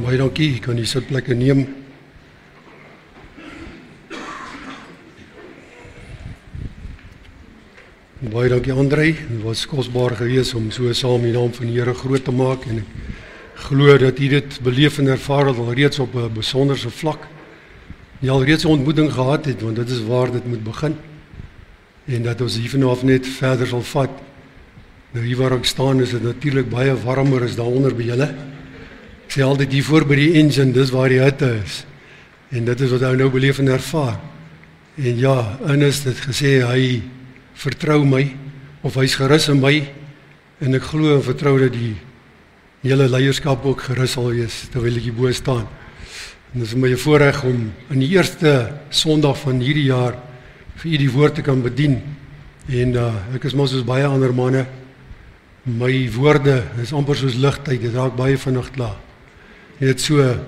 Baie dankie, ek kan die sitplekke neem. Baie dankie André, het was kosbaar geweest om so saam die naam van die Here groot te maak en ek glo dat jy dit beleef en ervaar het al reeds op 'n besonderse vlak. Jy al reeds 'n ontmoeting gehad het, want dit is waar dit moet begin. En dat ons hiervan af net verder sal vat. Nou hier waar ek staan is dit natuurlik baie warmer as daaronder by julle. Ek sê altyd hier voor by die engine, dis waar die hitte is. En dit is wat hy nou beleef en ervaar. En ja, Ernest het gesê hy vertrou my, of hy's gerus in my, en ek glo en vertrou dat die hele leierskap ook gerus sal wees, terwyl ek hier bo staan. En dit is my voorreg om in die eerste Sondag van hierdie jaar vir u die woord te kan bedien. En ek is maar soos baie ander manne, my woorde is amper soos ligtyd, dit raak baie vinnig klaar. En dit so,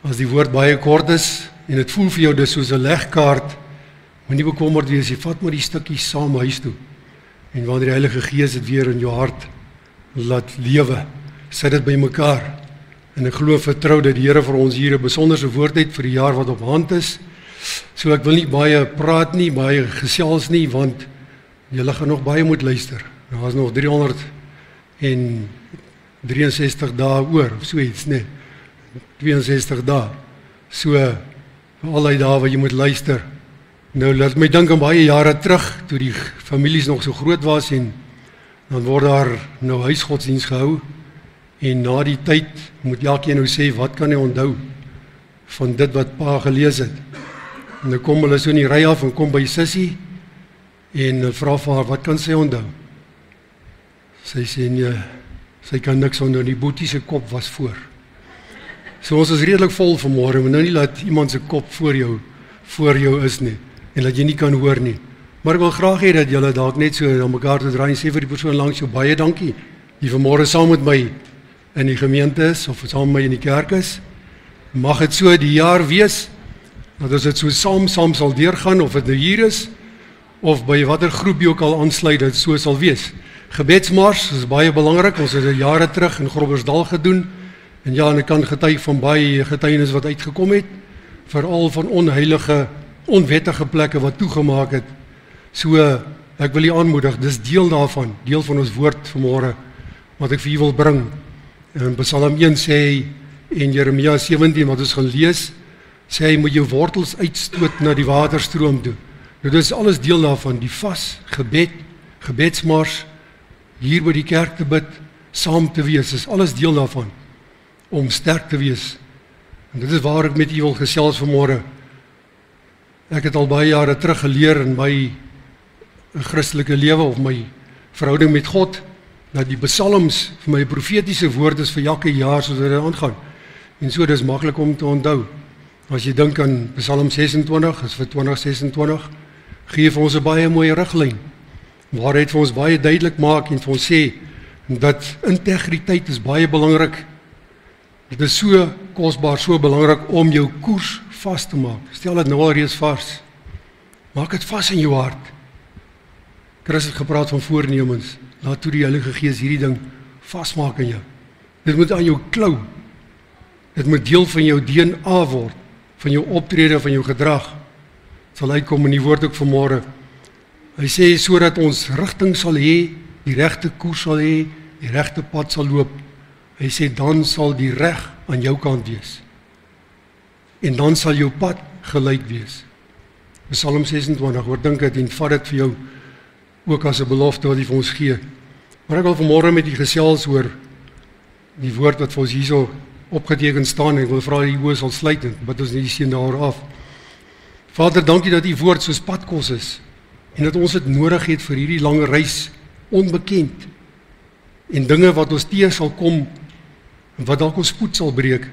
as die woord baie kort is, en dit voel vir jou dis soos 'n legkaart, moet nie bekommerd wees, jy vat maar die stukkies saam huis toe. En wanneer die Heilige Gees dit weer in jou hart laat lewe, sit dit by mekaar. En ek glo vertrou dat die Here vir ons hier 'n besonderse woord het vir die jaar wat op hand is. So ek wil nie baie praat nie, baie gesels nie, want julle gaan nog baie moet luister. Daar is nog 363 dae oor, of so iets, nee. 62 dae. So, vir al die dae wat jy moet luister. Nou, laat my dink aan baie jare terug, toe die families nog so groot was, en dan word daar nou huisgodsdienst gehou, en na die tyd moet elkeen nou sê, wat kan hy onthou van dit wat pa gelees het. En dan kom hulle so in die ry af, en kom by Sissie, en vra vir haar, wat kan sy onthou? Sy sê, nee, sy kan niks onthou, die boetie se kop was voor. So ons is redelik vol vanmôre, maar nou nie laat iemand se kop voor jou is nie, en dat jy nie kan hoor nie. Maar ek wil graag hê dat julle dalk net so aan mekaar te draai en sê vir die persoon langs jou, baie dankie, die vanmôre saam met my in die gemeente is, of saam met my in die kerk is. Mag het so die jaar wees, dat ons dit so saam sal deurgaan, of het nou hier is, of by watter groep jy ook al aansluit, dat het so sal wees. Gebedsmars is baie belangrik, ons het jare terug in Groblersdal gedoen, en ja, en ek kan getuig van baie getuienis wat uitgekom het, veral van onheilige, onwettige plekke wat toegemaak het. So, ek wil u aanmoedig, dis deel daarvan, deel van ons woord vanmôre, wat ek vir u wil bring. En Psalm 1 sê, en Jeremia 17, wat ons gaan lees, sê hy, moet jou wortels uitstoot na die waterstroom toe. Nou, dit is alles deel daarvan, die vas, gebed, gebedsmars, hier by die kerk te bid, saam te wees, is alles deel daarvan, om sterk te wees. En dit is waar ek met u wil gesels vanmôre. Ek het al baie jare terug geleer in my Christelike lewe, of my verhouding met God, dat die psalms vir my profetiese woord is vir elke jaar soos dit aangaan. En so, dit is maklik om te onthou. As jy dink aan Psalm 26, is vir 2026, gee vir ons 'n baie mooie riglyn, waar hy vir ons baie duidelik maak en vir ons sê, dat integriteit is baie belangrik. Dit is so kosbaar, so belangrik om jou koers vas te maak. Stel dit nou al reeds vas. Maak dit vas in jou hart. Chris het gepraat van voornemens. Laat toe die Heilige Gees hierdie ding vasmaak in jou. Dit moet aan jou klou. Dit moet deel van jou DNA word, van jou optrede, van jou gedrag. Het sal uitkom in die woord ook vanmôre. Hy sê, sodat ons rigting sal hê, die regte koers sal hê, die regte pad sal loop. Hy sê, dan sal die reg aan jou kant wees. En dan sal jou pad gelyk wees. Psalm 26, hoor dink het en vat dit vir jou ook as 'n belofte wat hy vir ons gee. Maar ek wil vanmôre met die gesels oor die woord wat vir ons hierso opgeteken staan, en ek wil vra dat die oë sal sluit, en bid ons net die seën daar af. Vader, dankie dat die woord soos padkos is, en dat ons dit nodig het vir hierdie lange reis, onbekend, en dinge wat ons teë sal kom, en wat dalk ons spoed sal breek,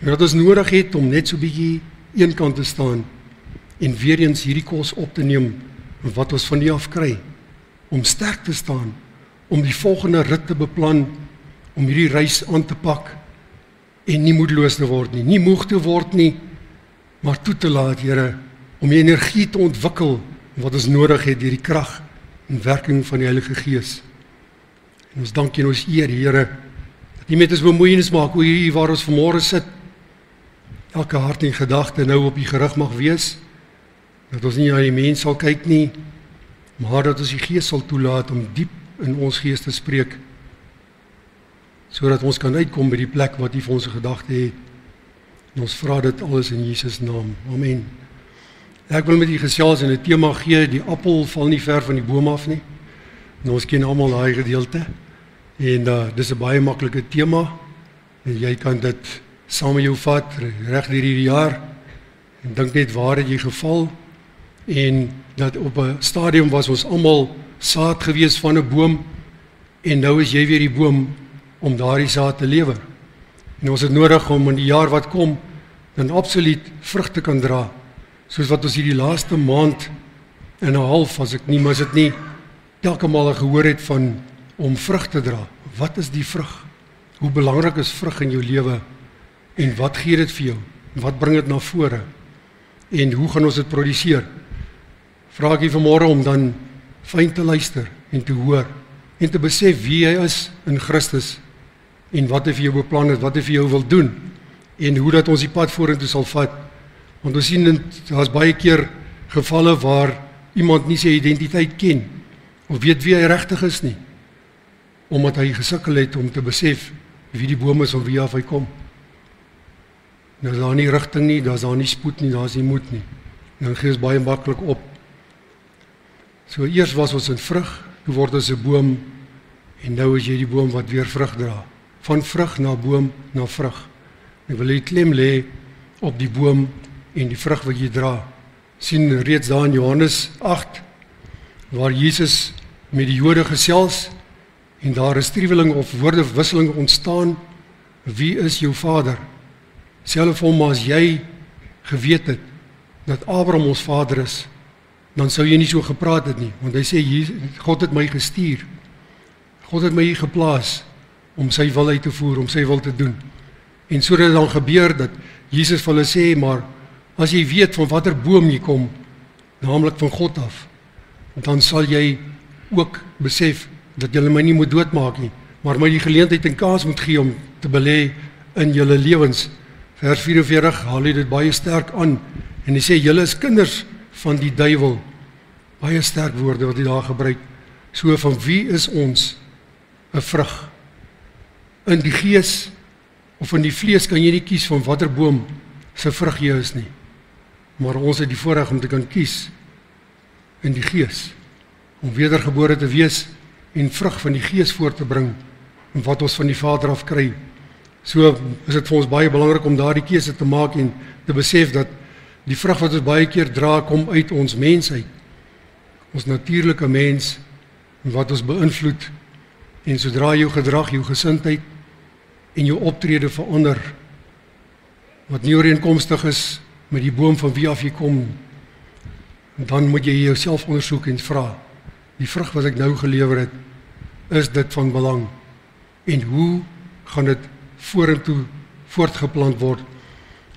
en dat ons nodig het om net so bietjie eenkant te staan, en weer eens hierdie kos op te neem, wat ons van die af kry, om sterk te staan, om die volgende rit te beplan, om hierdie reis aan te pak, en nie moedeloos te word nie, nie moeg te word nie, maar toe te laat, Here, om die energie te ontwikkel, wat ons nodig het, deur die krag en werking van die Heilige Gees. En ons dank en ons eer, Here, Dat nie met ons bemoeienis maak hoe hier waar ons vanmôre sit. Elke hart en gedagte nou op die gerig mag wees. Dat ons nie na die mens sal kyk nie, maar dat ons die Gees sal toelaat om diep in ons gees te spreek, sodat ons kan uitkom by die plek wat U vir ons gedagte het. En ons vra dit alles in Jesus naam. Amen. Ek wil met U gesels en 'n tema gee, die appel val nie ver van die boom af nie. En ons ken almal daai gedeelte. En dis 'n baie maklike tema. En jy kan dit saam met jou vat reg deur hierdie jaar. En dink net waar het jy geval? En dat op 'n stadium was ons almal saad gewees van 'n boom. En nou is jy weer die boom om daardie saad te lewer. En ons het nodig om in die jaar wat kom dan absoluut vrug te kan dra. Soos wat ons hierdie laaste maand en 'n half, as ek nie mis dit nie, elke maal gehoor het van om vrug te dra. Wat is die vrug? Hoe belangrik is vrug in jou lewe? En wat gee dit vir jou? Wat bring dit na vore? En hoe gaan ons dit produseer? Vra ek jy vanmôre om dan fyn te luister en te hoor en te besef wie jy is in Christus en wat hy vir jou beplan het, wat hy vir jou wil doen en hoe dat ons die pad vorentoe sal vat. Want ons sien daar's baie keer gevalle waar iemand nie sy identiteit ken of weet wie hy regtig is nie, omdat hy gesukkel het om te besef wie die boom is of wie af hy kom. Nou is daar nie rigting nie, daar's daar nie spoed nie, daar's nie moed nie. En dan gee ons baie maklik op. So eers was ons in vrug, toe word ons 'n boom en nou is jy die boom wat weer vrug dra. Van vrug na boom na vrug. Ek wil hier klem lê op die boom en die vrug wat jy dra. Sien reeds daar in Johannes 8 waar Jesus met die Jode gesels en daar 'n striweling of woordewisseling ontstaan. Wie is jou vader? Selfs hom as jy geweet het dat Abraham ons vader is, dan sou jy nie so gepraat het nie, want hy sê God het my gestuur. God het my hier geplaas om sy wil uit te voer, om sy wil te doen. En so dat het dan gebeur dat Jesus vir hulle sê, maar as jy weet van watter boom jy kom, naamlik van God af, dan sal jy ook besef dat julle my nie moet doodmaak nie, maar my die geleentheid en kans moet gee om te belê in julle lewens. Vers 44 haal hy dit baie sterk aan en hy sê julle is kinders van die duiwel. Baie sterk woorde wat hy daar gebruik. So van wie is ons 'n vrug? In die gees of in die vlees kan jy nie kies van watter boom se vrug jy is nie. Maar ons het die voorreg om te kan kies in die gees, om wedergebore te wees en vrug van die gees voort te bring en wat ons van die Vader af kry. So is dit vir ons baie belangrik om daardie keuse te maak en te besef dat die vrug wat ons baie keer dra kom uit ons mensheid, ons natuurlike mens wat ons beïnvloed. En sodra jou gedrag, jou gesindheid en jou optrede verander wat nie ooreenkomstig is met die boom van wie af jy kom, dan moet jy jouself ondersoek en vra, die vrug wat ek nou gelewer het, is dit van belang? En hoe gaan dit vorentoe voortgeplant word?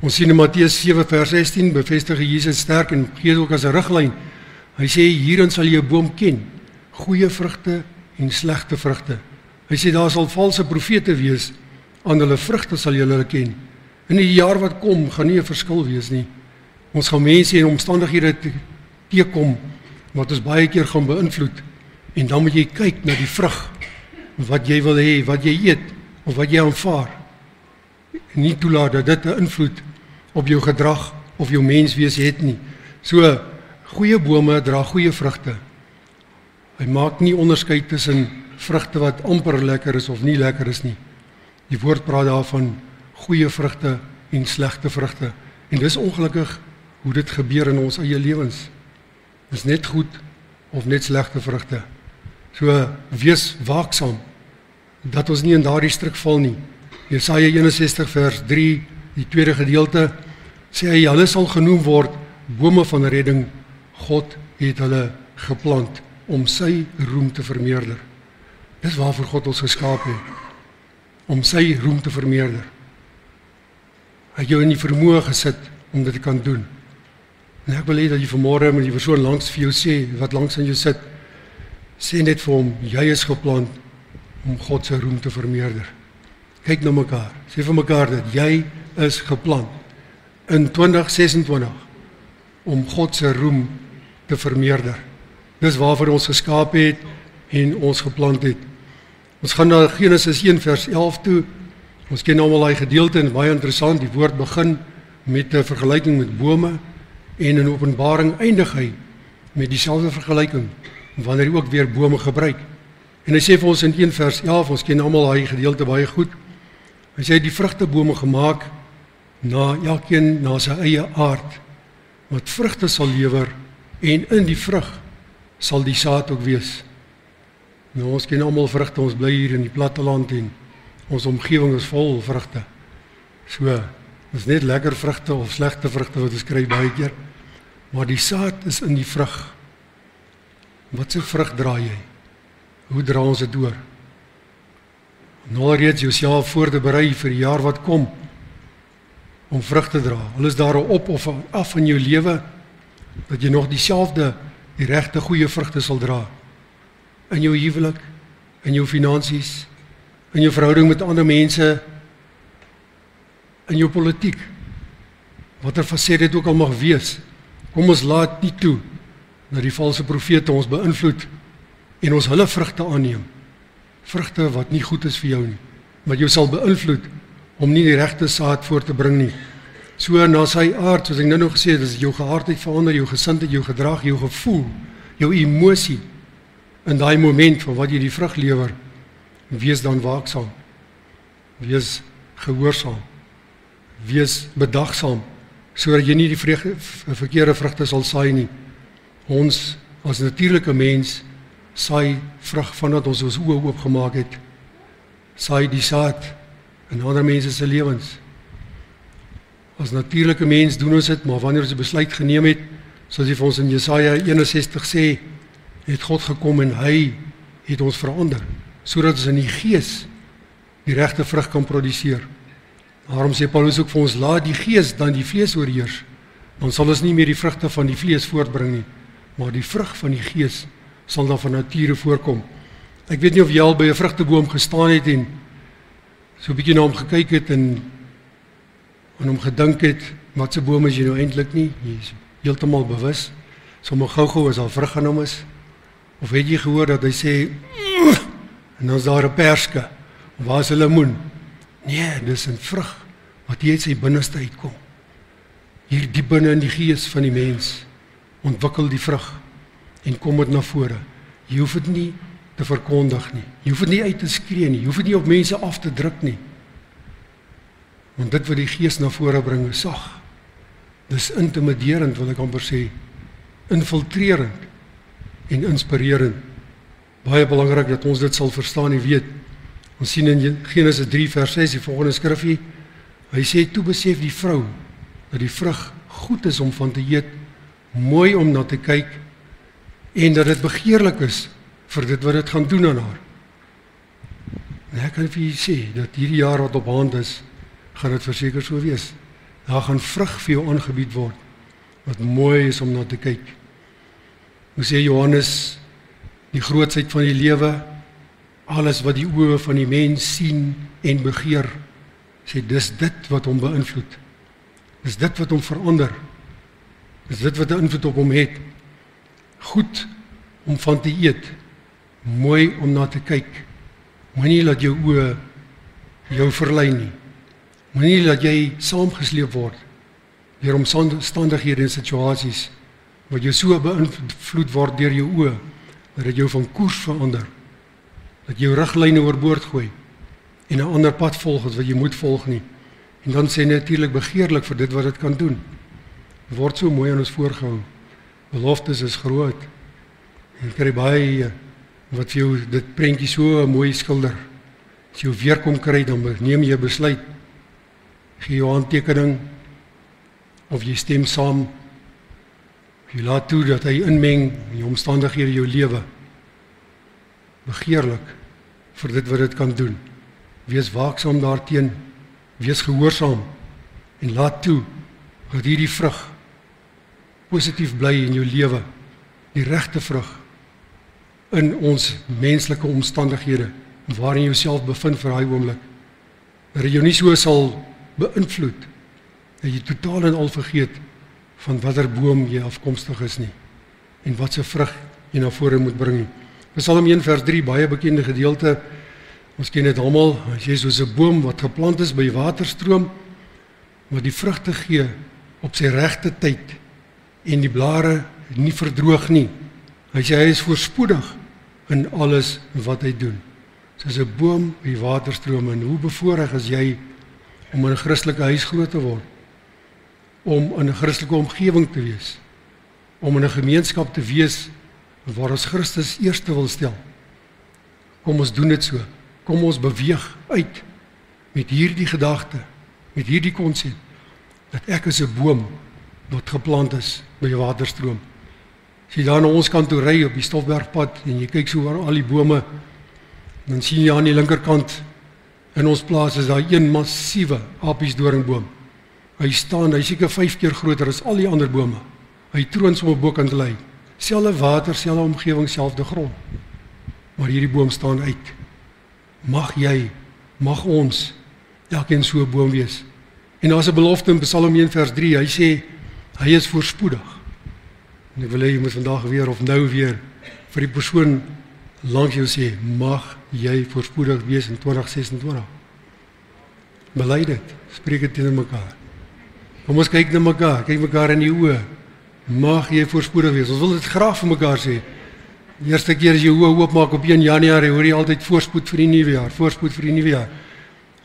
Ons sien in Matteus 7 vers 16 bevestig Jesus sterk en gee ook as 'n riglyn. Hy sê hierin sal jy 'n boom ken, goeie vrugte en slegte vrugte. Hy sê daar sal valse profete wees, aan hulle vrugte sal julle ken. In die jaar wat kom gaan nie 'n verskil wees nie. Ons gaan mense en omstandighede teekom wat ons baie keer gaan beïnvloed. En dan moet jy kyk na die vrug wat jy wil hê, wat jy eet of wat jy aanvaar. En nie toelaat dat dit 'n invloed op jou gedrag of jou menswees het nie. So goeie bome dra goeie vrugte. Hy maak nie onderskeid tussen vrugte wat amper lekker is of nie lekker is nie. Die woord praat daarvan goeie vrugte en slegte vrugte. En dis ongelukkig hoe dit gebeur in ons eie lewens. Dis net goed of net slegte vrugte. So wees waaksaam dat ons nie in daardie struik val nie. Jesaja 61 vers 3, die tweede gedeelte, sê hy, hulle sal genoem word bome van redding. God het hulle geplant om sy roem te vermeerder. Dis waarvoor God ons geskaap het, om sy roem te vermeerder. Hy het jou in die vermoë gesit om dit te kan doen. En ek wil hê dat jy vanmôre met die persoon langs vir jou sê, wat langs aan jou sit, sê net vir hom, jy is geplant om God se roem te vermeerder. kyk na mekaar. Sê vir mekaar dat jy is geplant in 2026 om God se roem te vermeerder. Dis waarvoor ons geskaap het en ons geplant het. Ons gaan na Genesis 1 vers 11 toe. Ons ken almal daai gedeelte en baie interessant. Die woord begin met 'n vergelyking met bome en in Openbaring eindig hy met dieselfde vergelyking wanneer hy ook weer bome gebruik. En hy sê vir ons in 1 vers 11, ons ken almal daai gedeelte baie goed. Hy sê die vrugtebome gemaak na elkeen na sy eie aard wat vrugte sal lewer en in die vrug sal die saad ook wees. Nou ons ken almal vrugte, ons bly hier in die platteland en ons omgewing is vol vrugte. So, is net lekker vrugte of slegte vrugte wat ons kry baie keer. Maar die saad is in die vrug. Wat se vrug dra jy? Hoe dra ons dit door? Nou reeds jouself voor te berei vir die jaar wat kom om vrug te dra. Al is daar 'n op of 'n af in jou lewe dat jy nog dieselfde, die regte goeie vrugte sal dra. In jou huwelik, in jou finansies, in jou verhouding met ander mense, in jou politiek. Watter fasette dit ook al mag wees. Kom ons laat nie toe dat die valse profete ons beïnvloed en ons hulle vrugte aanneem. Vrugte wat nie goed is vir jou nie, wat jou sal beïnvloed om nie die regte saad voor te bring nie. So na sy aard, soos ek nou gesê het, is jou geaardheid verander, jou gesindheid, jou gedrag, jou gevoel, jou emosie in daai moment van wat jy die vrug lewer. Wees dan waaksaam. Wees gehoorsaam. Wees bedagsaam sodat jy nie die verkeerde vrugte sal saai nie. Ons as natuurlike mens saai vrug vandat ons ons oë oopgemaak het. Saai die saad in ander mense se lewens. As natuurlike mens doen ons dit, maar wanneer ons 'n besluit geneem het, soos hy vir ons in Jesaja 61 sê, het God gekom en hy het ons verander, sodat ons in die gees die regte vrug kan produseer. Daarom sê Paulus ook vir ons, laat die gees dan die vlees oorheers, dan sal ons nie meer die vrugte van die vlees voortbring nie, maar die vrug van die gees sal dan van nature voorkom. Ek weet nie of jy al by 'n vrugteboom gestaan het en so 'n bietjie na hom gekyk het en aan hom gedink het, wat se boom is jy nou eintlik nie? Jy is heeltemal bewus. Sommige gou-gou as daar vrug aan hom is. Of het jy gehoor dat hy sê en dan is daar 'n perske, of waar is 'n lemoen? Nee, dis 'n vrug wat hier uit sy binneste uitkom. Hier diep binne in die gees van die mens ontwikkel die vrug en kom dit na vore. Jy hoef dit nie te verkondig nie. Jy hoef dit nie uit te skree nie. Jy hoef dit nie op mense af te druk nie. Want dit wat die gees na vore bring is sag. Dis intimiderend, wil ek amper sê. Infiltrerend en inspirerend. Baie belangrik dat ons dit sal verstaan en weet. Ons sien in Genesis 3 vers 6 die volgende skrifgie. Hy sê, toe besef die vrou dat die vrug goed is om van te eet, mooi om na te kyk en dat dit begeerlik is vir dit wat dit gaan doen aan haar. En ek kan vir julle sê dat hierdie jaar wat op hand is, gaan dit verseker so wees. Daar gaan vrug vir jou aangebied word wat mooi is om na te kyk. Hoe sê Johannes, die grootsheid van die lewe, alles wat die oë van die mens sien en begeer, sê dis dit wat hom beïnvloed. Dis dit wat hom verander. Dis dit wat 'n invloed op hom het. Goed om van te eet, mooi om na te kyk. Moenie laat jou oë jou verlei nie. Moenie laat jy saamgesleep word deur omstandighede en situasies wat jou so beïnvloed word deur jou oë dat dit jou van koers verander. Dat jou riglyne oorboord gooi en 'n ander pad volg as wat jy moet volg nie. En dan sê natuurlik begeerlik vir dit wat dit kan doen. Word so mooi aan ons voorgehou. Beloftes is groot. En kry baie wat vir jou dit prentjie so mooi skilder. As jy weer kom kry, dan neem jy 'n besluit. Gee jou handtekening of jy stem saam. Jy laat toe dat hy inmeng in die omstandighede jou lewe. Begeerlik vir dit wat dit kan doen. Wees waaksaam daarteen, wees gehoorsaam en laat toe dat hierdie vrug positief bly in jou lewe, die regte vrug in ons menslike omstandighede waarin jy jouself bevind vir daai oomblik. dat jy jou nie so sal beïnvloed, dat jy totaal en al vergeet van watter boom jy afkomstig is nie, en wat se vrug jy na vore moet bring nie. Psalm 1 vers 3, baie bekende gedeelte, ons ken dit almal, as jy soos 'n boom wat geplant is by waterstroom, wat die vrugte gee op sy regte tyd, en die blare nie verdroog nie. Hy sê hy is voorspoedig in alles wat hy doen. Soos 'n boom by waterstroom, en hoe bevoorreg is jy om in 'n Christelike huis groot te word, om in 'n Christelike omgewing te wees, om in 'n gemeenskap te wees waar ons Christus eerste wil stel. Kom ons doen dit so. Kom ons beweeg uit met hierdie gedagte, met hierdie konsep, dat ek is 'n boom wat geplant is by 'n waterstroom. As jy daar na ons kant toe ry op die Stofbergpad en jy kyk so oor al die bome, dan sien jy aan die linkerkant in ons plaas is daar een massiewe apiesdoringboom. Hy staan, hy is seker 5 keer groter as al die ander bome. Hy troon sommer bokant lê. Selfde water, selfde omgewing, selfde grond. Maar hierdie boom staan uit. Mag jy, mag ons, elkeen so 'n boom wees. En daar's 'n belofte in Psalm 1 vers 3, hy sê, hy is voorspoedig. En ek wil hê jy moet vandag weer of nou weer vir die persoon langs jou sê, mag jy voorspoedig wees in 2026. Bely dit, spreek dit teenoor mekaar. Kom ons kyk na mekaar, kyk mekaar in die oë. Mag jy voorspoedig wees. Ons wil dit graag vir mekaar sê. Die eerste keer as jy oë oopmaak op 1 Januarie, hoor jy altyd voorspoed vir die nuwe jaar, voorspoed vir die nuwe jaar.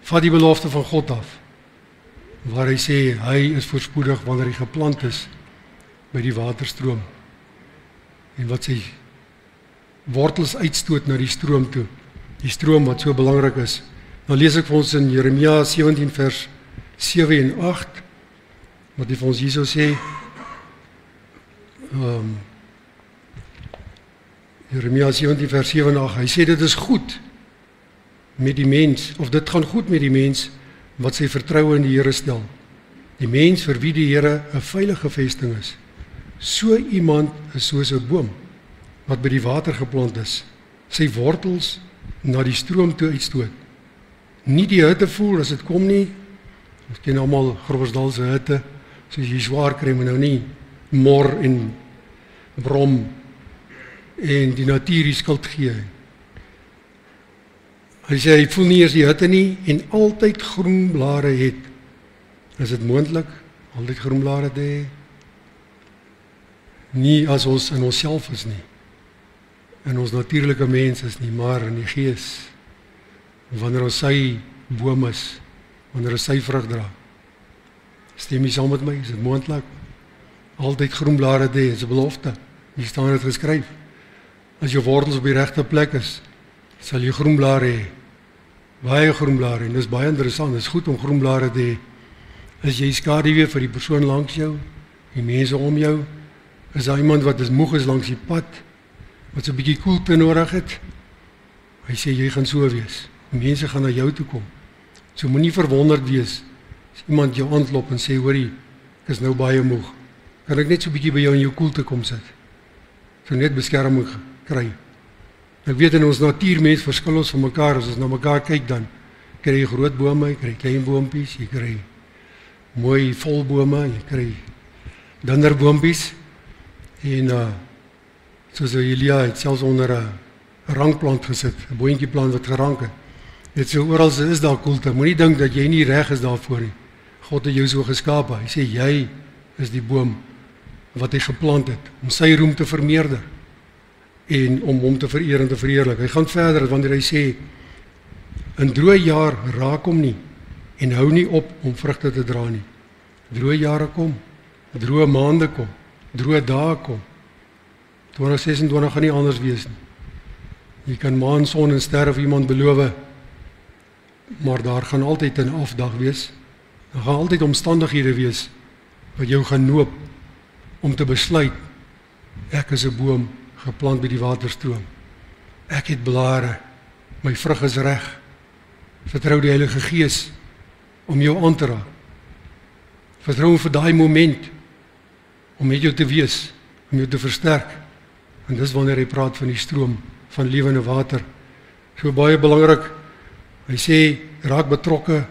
Vat die belofte van God af, waar hy sê, hy is voorspoedig wanneer hy geplant is by die waterstroom. En wat sy wortels uitstoot na die stroom toe, die stroom wat so belangrik is. Nou lees ek vir ons in Jeremia 17 vers 7 en 8, wat hy vir ons hierso sê, Jeremia 17 vers 7 en 8, hy sê dit is goed met die mens, of dit gaan goed met die mens wat sy vertroue in die Here stel. Die mens vir wie die Here 'n veilige vesting is. So iemand is soos 'n boom wat by die water geplant is, sy wortels na die stroom toe uitstoot. Nie die hitte voel as dit kom nie. Ons ken almal Groblersdal se hitte, soos jy swaar kry, maar nou nie mor en brom en die natuur die skuld gee. Hy sê hy voel nie eers die hitte nie en altyd groen blare het. Is dit moontlik altyd groen blare te hê? Nie as ons in onsself is nie, in ons natuurlike mens is nie, maar in die gees. Wanneer ons sy boom is, wanneer ons sy vrug dra. Stem jy saam met my? Is dit moontlik? Altyd groen blare te hê, is 'n belofte. Hier staan dit geskryf. As jou wortels op die regte plek is, sal jy groen blare hê. Baie groen blare, en dis baie interessant, dis goed om groen blare te hê. As jy skaduwee vir die persoon langs jou, die mense om jou, is daar iemand wat is moeg is langs die pad, wat so 'n bietjie koelte nodig het, hy sê jy gaan so wees. Mense gaan na jou toe kom. So moenie verwonderd wees as iemand jou aanklop en sê, hoorie, ek is nou baie moeg. Kan ek net so 'n bietjie by jou in jou koelte kom sit? So net beskerming kry. Ek weet in ons natuurmens verskil ons van mekaar, as ons na mekaar kyk dan kry jy groot bome, jy kry klein boontjies, jy kry mooi vol bome, jy kry dunner boontjies. En soos Elia het selfs onder 'n rankplant gesit, 'n boontjieplant wat gerank het. Dit so oral is daar koelte. Moenie dink dat jy nie reg is daarvoor nie. God het jou so geskaap. Hy sê jy is die boom wat hy geplant het om sy roem te vermeerder en om hom te vereer en te verheerlik. Hy gaan verder wanneer hy sê, in droë jaar raak hom nie en hou nie op om vrugte te dra nie. Droë jare kom, droë maande kom, droë dae kom. 2026 gaan nie anders wees nie. Jy kan maan, son en sterre vir iemand beloof, maar daar gaan altyd 'n afdag wees. Daar gaan altyd omstandighede wees wat jou gaan noop om te besluit, ek is 'n boom geplant by die waterstroom. Ek het blare, my vrug is reg. Vertrou die Heilige Gees om jou aan te raak. Vertrou vir daai moment om met jou te wees, om jou te versterk. En dis wanneer hy praat van die stroom van lewende water. So baie belangrik. Hy sê raak betrokke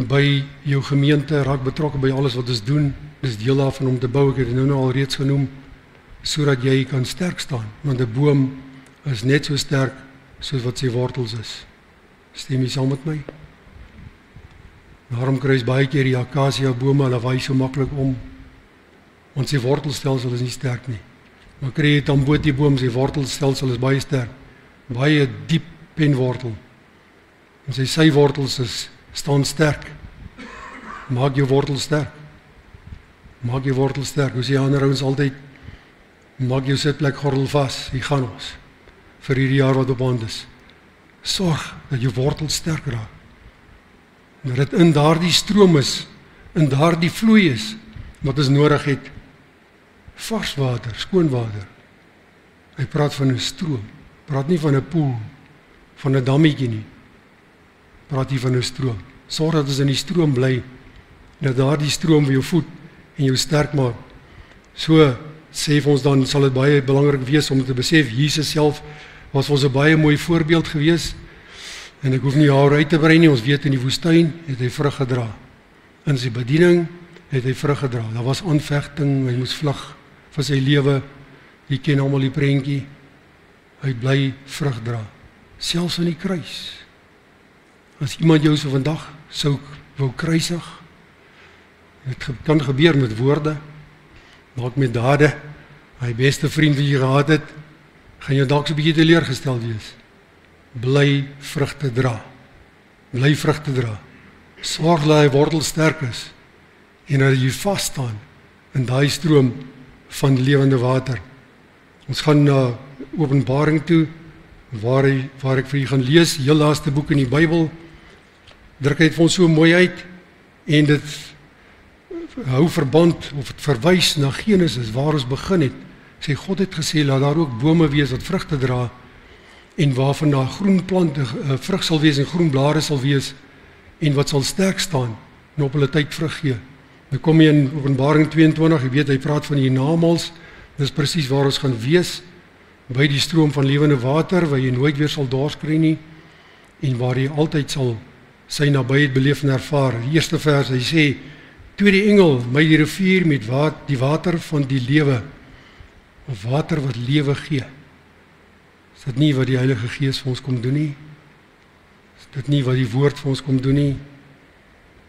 by jou gemeente, raak betrokke by alles wat ons doen. Dis deel daarvan om te bou, ek het dit nou al reeds genoem, sodat jy kan sterk staan, want 'n boom is net so sterk soos wat sy wortels is. Stem jy saam met my? Daarom kry jy baie keer die akasia bome, hulle waai so maklik om, want sy wortelstelsel is nie sterk nie. Maar kry jy tamboti boom, sy wortelstelsel is baie sterk, baie diep penwortel, en sy wortels staan sterk. Maak jou wortel sterk. Maak jou wortel sterk. Hoe sê ander ouens altyd, maak jou sitplek gordel vas, hier gaan ons, vir hierdie jaar wat op hand is. Sorg dat jou wortel sterk raak. Dat dit in daardie stroom is, in daardie vloei is, wat ons nodig het. Vars water, skoon water. Hy praat van 'n stroom, praat nie van 'n poel, van 'n dammetjie nie. Praat hier van 'n stroom. Sorg dat ons in die stroom bly, dat daardie stroom vir jou voed en jou sterk maak. So sê vir ons dan, sal dit baie belangrik wees om te besef, Jesus self was ons 'n baie mooi voorbeeld gewees, en ek hoef nie haar uit te brei nie, ons weet in die woestyn het hy vrug gedra. In sy bediening het hy vrug gedra. Daar was aanvegting, hy moes vlug vir sy lewe. Jy ken almal die prentjie. Hy bly vrug dra, selfs in die kruis. As iemand jou so vandag sou wou kruisig, dit kan gebeur met woorde, maar ook met dade. My beste vriend wat jy gehad het, gaan jou dalk so 'n bietjie teleurgestel wees. Bly vrugte dra. Bly vrugte dra. Sorg dat hy wortel sterk is en dat jy vas staan in daai stroom van lewende water. Ons gaan na Openbaring toe, waar ek vir julle gaan lees, heel laaste boek in die Bybel. Druk hy vir ons so mooi uit, en dit hou verband, of het verwys na Genesis, waar ons begin het. Sê God het gesê, laat daar ook bome wees wat vrugte dra, en waarvan daar groen plante, vrug sal wees en groen blare sal wees, en wat sal sterk staan, en op hulle tyd vrug gee. Dan kom jy in Openbaring 22, jy weet, hy praat van die hiernamaals, dis presies waar ons gaan wees, by die stroom van lewende water, waar jy nooit weer sal dors kry nie, en waar jy altyd sal sy nabyheid beleef en ervaar. Die eerste vers, hy sê, toe die engel my die rivier met die water van die lewe, of water wat lewe gee. Is dit nie wat die Heilige Gees vir ons kom doen nie? Is dit nie wat die woord vir ons kom doen nie?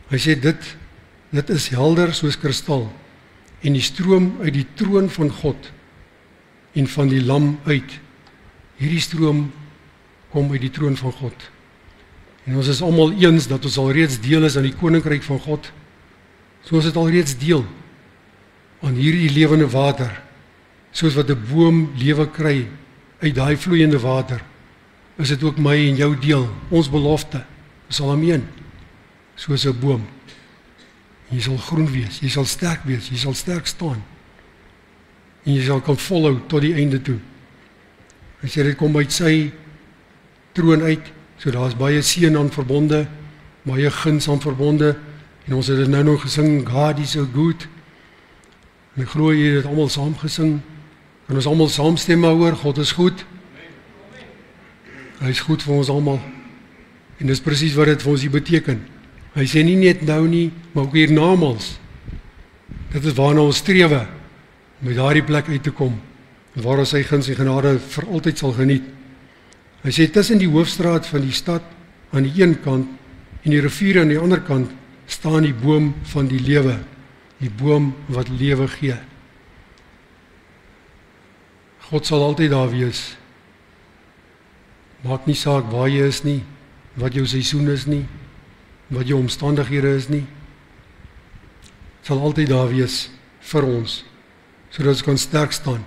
Hy sê dit is helder soos kristal, en die stroom uit die troon van God, en van die lam uit. Hierdie stroom kom uit die troon van God. En ons is almal eens dat ons alreeds deel is aan die koninkryk van God. So ons het alreeds deel aan hierdie lewende water, soos wat 'n boom lewe kry uit daai vloeiende water, is dit ook my en jou deel, ons belofte, ons sal ameen, soos 'n boom. Jy sal groen wees, jy sal sterk wees, jy sal sterk staan, en jy sal kan volhou tot die einde toe. Hy sê dit kom uit sy troon uit, so daar is baie seën aan verbonde, baie guns aan verbonde, en ons het dit nou gesing, God is so good, en ek glo jy het almal saam gesing, en ons almal saamstem oor, God is goed, hy is goed vir ons almal, en dis presies wat dit vir ons hier beteken. Hy sê nie net nou nie, maar ook hiernamaals. Dit is waarna ons strewe, om by daardie plek uit te kom, en waar ons sy guns en genade vir altyd sal geniet. Hy sê, tussen die hoofstraat van die stad, aan die een kant, en die rivier aan die ander kant, staan die boom van die lewe, die boom wat lewe gee. God sal altyd daar wees. Maak nie saak waar jy is nie, wat jou seisoen is nie, wat jou omstandighede is nie. Sal altyd daar wees vir ons, sodat ons kan sterk staan,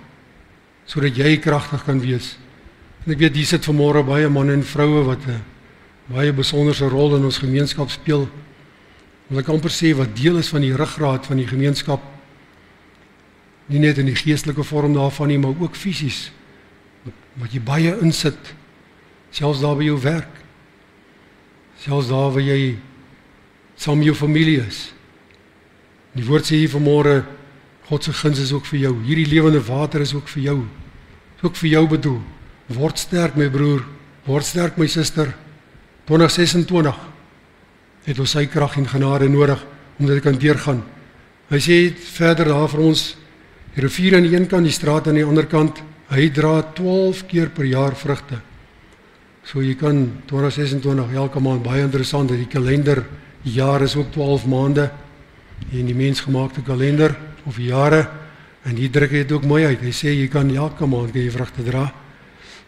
sodat jy kragtig kan wees. En ek weet, hier sit vanmôre baie manne en vroue wat 'n baie besonderse rol in ons gemeenskap speel. Wil ek amper sê wat deel is van die ruggraat van die gemeenskap, nie net in die geestelike vorm daarvan nie, maar ook fisies, wat jy baie insit, selfs daar by jou werk, selfs daar waar jy saam met jou familie is. Die woord sê hier vanmôre, God se guns is ook vir jou, hierdie lewende water is ook vir jou, is ook vir jou bedoel. Word sterk my broer, word sterk my suster, 2026, het ons sy krag en genade nodig om dit te kan deurgaan. Hy sê verder daar vir ons, die rivier aan die een kant, die straat aan die ander kant, hy dra 12 keer per jaar vrugte. So jy kan 2026 elke maand, baie interessant, dat die kalender, die jaar is ook 12 maande, en die mensgemaakte kalender, of jare, en die druk het ook mooi uit. Hy sê, jy kan elke maand kan jy vrugte dra.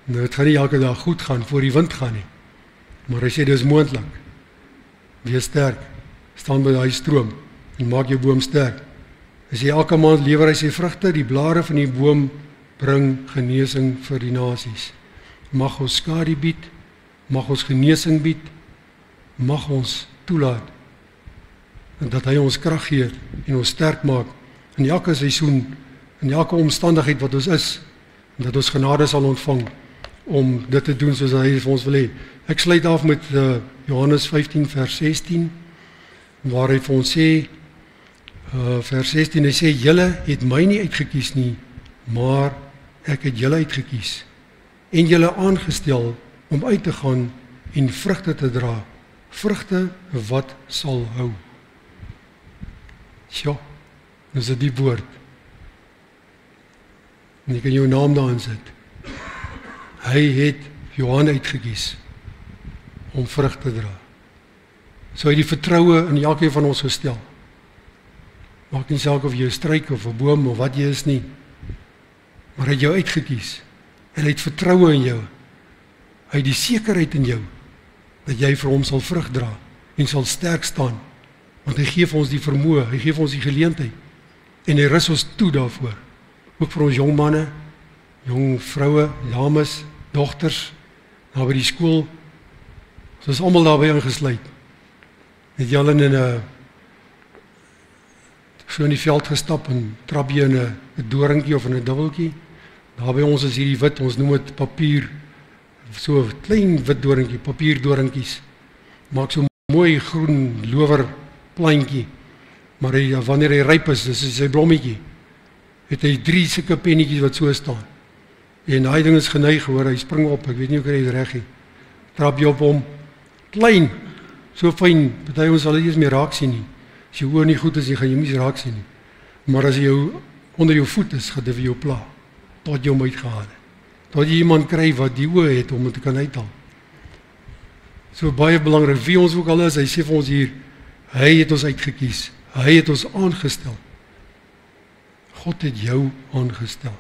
Nou, het gaan nie elke dag goed gaan, voor die wind gaan nie. Maar hy sê, dit is moontlik. Wees sterk, staan by die stroom, en maak jou boom sterk. Hy sê, elke maand lewer hy sy vrugte, die blare van die boom bring genesing vir die nasies. Mag ons skadu bied, mag ons genesing bied, mag ons toelaat, en dat hy ons krag gee, en ons sterk maak, in elke seisoen, in elke omstandigheid wat ons is, en dat ons genade sal ontvang, om dit te doen soos hy vir ons wil hê. Ek sluit af met Johannes 15 vers 16, waar hy vir ons sê, vers 16, hy sê, julle het my nie uitgekies nie, maar ek het julle uitgekies, en julle aangestel, om uit te gaan, en vrugte te dra, vrugte wat sal hou. Sjoe, dis 'n diep woord. En jy kan jou naam daarin sit. Hy het Johan uitgekies om vrug te dra. So hy die vertroue in elkeen van ons gestel. Maak nie saak of jy 'n struik of 'n boom of wat jy is nie. Maar hy het jou uitgekies. En hy het vertroue in jou. Hy het die sekerheid in jou dat jy vir hom sal vrug dra en sal sterk staan. Want hy gee vir ons die vermoë, hy gee vir ons die geleentheid. En hy rus ons toe daarvoor. Ook vir ons jong manne, jong vroue, dames, dogters, daar by die skool. Ons is almal daarby ingesluit. Het jy al in 'n so in die veld gestap en trap jy in 'n doringkie of in 'n dubbeltjie? Daar by ons is hierdie wit, ons noem dit papier, so 'n klein wit doringkie, papierdoringkies. Maak so mooi groen lower plantjie. Maar wanneer hy ryp is, dis sy blommetjie. Het hy 3 sulke pennetjies wat so staan. En daai ding is geneig hoor, hy spring op, ek weet nie hoe kry hy dit reg nie. Trap jy op hom, klein, so fyn, party ons sal dit eers meer raak sien nie. As jou oor nie goed is, jy gaan jy nie raak sien nie. Maar as jy onder jou voet is, gaan dit vir jou pla, tot jy hom uitgehaal het. Tot jy iemand kry wat die oë het om dit te kan uithaal. So baie belangrik, wie ons ook al is, hy sê vir ons hier, hy het ons uitgekies, hy het ons aangestel. God het jou aangestel.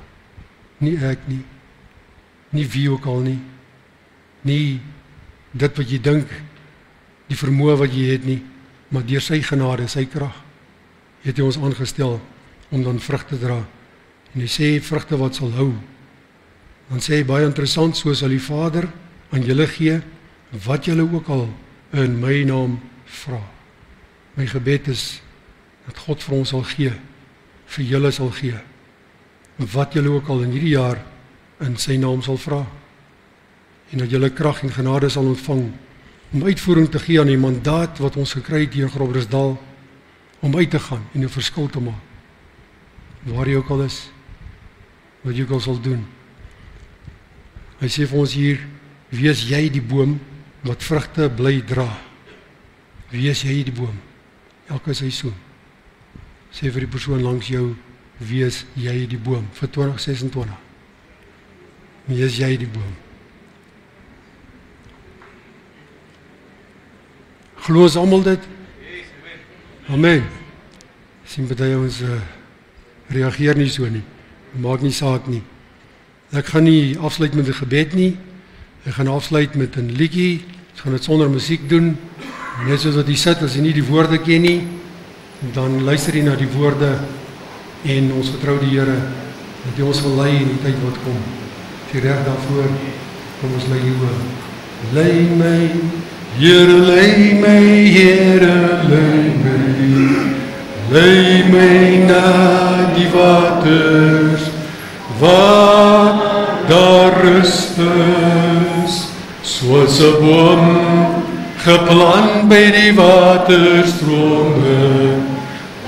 Nie ek nie, nie wie ook al nie, nie dit wat jy dink, die vermoë wat jy het nie, maar deur sy genade, sy krag, het hy ons aangestel om dan vrug te dra. En hy sê vrugte wat sal hou. Dan sê hy baie interessant, so sal die Vader aan julle gee, wat julle ook al in my naam vra. My gebed is, dat God vir ons sal gee, vir julle sal gee, wat julle ook al in hierdie jaar in sy naam sal vra. En dat julle krag en genade sal ontvang, om uitvoering te gee aan die mandaat wat ons gekry het hier in Groblersdal, om uit te gaan en 'n verskil te maak. Waar jy ook al is, wat jy ook al sal doen. Hy sê vir ons hier, wees jy die boom wat vrugte bly dra. Wees jy die boom, elke seisoen. Sê vir die persoon langs jou, wees jy die boom, vir 2026. Wees jy die boom. Glo ons almal dit? Amen. Sien baie ons reageer nie so nie. Maak nie saak nie. Ek gaan nie afsluit met 'n gebed nie. Ek gaan afsluit met 'n liedjie. Ek gaan dit sonder musiek doen. Net soos wat jy sit, as jy nie die woorde ken nie, dan luister jy na die woorde en ons vertrou die Here dat hy ons wil lei in die tyd wat kom. As jy reg daarvoor, kom ons lei die oor. Lei my, Here, lei my, Here, lei my. Lei my na die waters, waar daar rust is, soos 'n boom geplant by die waterstrome,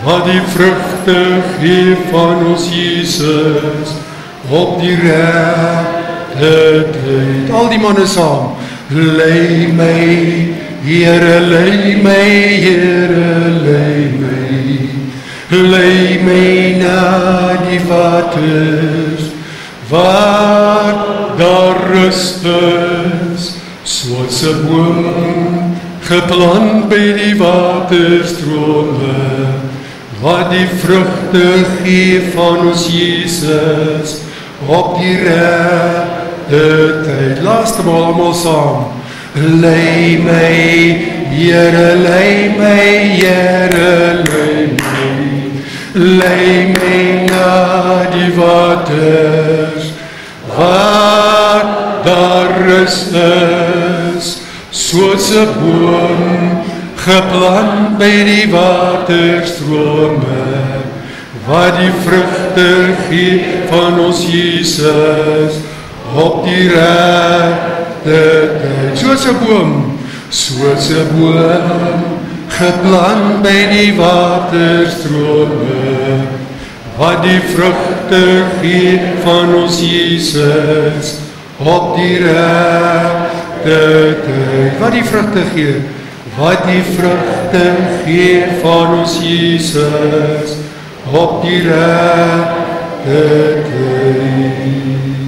wat die vrugte gee van ons Jesus op die regte tyd. Al die manne saam. Lei my, Here lei my na die waters, waar daar rust is, soos 'n boom geplant by die waterstrome, wat die vrugte gee van ons Jesus op die regte tyd. Laaste maal almal saam. Lei my, Here, lei my, Here, lei my na die waters, waar daar rust is, soos 'n boom geplant by die waterstrome, wat die vrugte gee van ons Jesus op die regte tyd. Soos 'n boom geplant by die waterstrome, wat die vrugte gee van ons Jesus op die regte tyd. Wat die vrugte gee? Wat die vrugte gee van ons Jesus op die regte tyd.